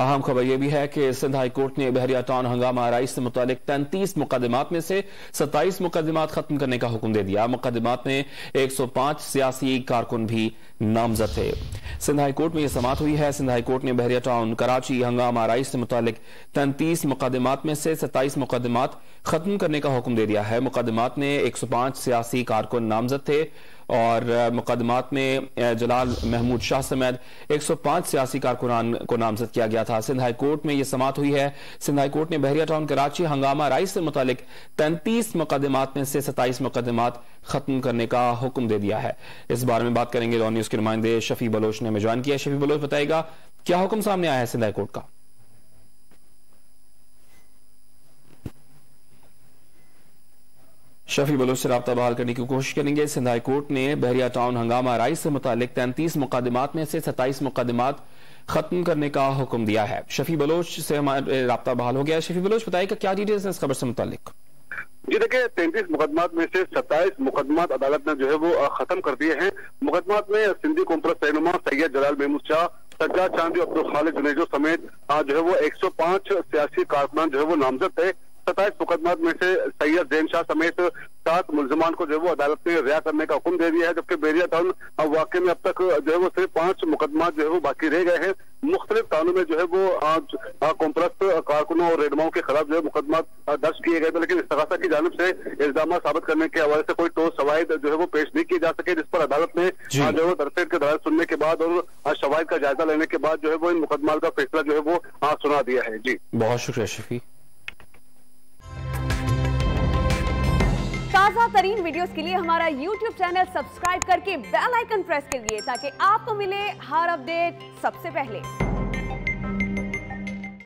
अहम खबर यह भी है कि सिंध हाई कोर्ट ने बहरिया टाउन हंगामा आराई से मुतालिक 33 मुकदमात में से 27 मुकदमात खत्म करने का हुक्म दे दिया। मुकदमात में 105 सियासी कारकुन भी नामजद थे। सिंध हाई कोर्ट में यह समाअत हुई है। सिंध हाई कोर्ट ने बहरिया टाउन कराची हंगामा आराई से मुतालिक 33 मुकदमात में से 27 मुकदमात खत्म करने का हुक्म दे दिया है। मुकदमात में 105 सियासी कारकुन नामजद थे और मुकदमात में जलाल महमूद शाह समेत 105 सियासी कारकुनान को नामजद किया गया था। सिंध हाई कोर्ट में यह समाअत हुई है। सिंध हाई कोर्ट ने बहरिया टाउन कराची हंगामा आराई से मुतालिक 33 मुकदमात में से 27 मुकदमात खत्म करने का हुक्म दे दिया है। इस बारे में बात करेंगे। रॉन न्यूज के नुमाइंदे शफी बलोच ने हमें ज्वाइन किया। शफी बलोच बताएगा क्या हुक्म सामने आया है सिंध हाई कोर्ट का। शफी बलोच से राब्ता बहाल करने की कोशिश करेंगे। सिंध हाई कोर्ट ने बहरिया टाउन हंगामा आराई से मुतालिक 33 मुकदमात में से 27 मुकदमात खत्म करने का हुक्म दिया है। शफी बलोच से हमारा राब्ता बहाल हो गया। शफी बलोच बताइएगा क्या डिटेल्स है इस खबर से मुतालिक। जी देखिए, 33 मुकदमात में से 27 मुकदमात अदालत ने जो है वो खत्म कर दिए हैं। मुकदमात में सिंधी कॉन्फ्रेंस रहनुमा सैयद जलाल महमूद शाह, सज्जाद चांदी, अब्दुल खालिद जुनेजो समेत जो है वो 105 सियासी कारकुनान जो है वो नामजद थे। 27 मुकदमात में से सैयद जैन शाह समेत 7 मुलजमान को जो है वो अदालत ने रिहा करने का हुक्म दे दिया है। जबकि बहरिया टाउन वाकई में अब तक जो है वो सिर्फ 5 मुकदमात जो है वो बाकी रह गए हैं। मुख्तलिफ थानों में जो है वो कॉन्फ्रेंस कारकुनों और रहनुमाओं के खिलाफ जो है मुकदमा दर्ज किए गए थे, लेकिन इस्तगासा की जानिब से इल्जाम साबित करने के हवाले से कोई ठोस शवाहिद जो है वो पेश नहीं किए जा सके, जिस पर अदालत ने जो है वो दरपेट के दलाल सुनने के बाद और शवाहिद का जायजा लेने के बाद जो है वो इन मुकदमात का फैसला जो है वो सुना दिया है। जी बहुत शुक्रिया शफी। ताज़ा तरीन वीडियोस के लिए हमारा YouTube चैनल सब्सक्राइब करके बेल आइकन प्रेस करिए ताकि आपको मिले हर अपडेट सबसे पहले।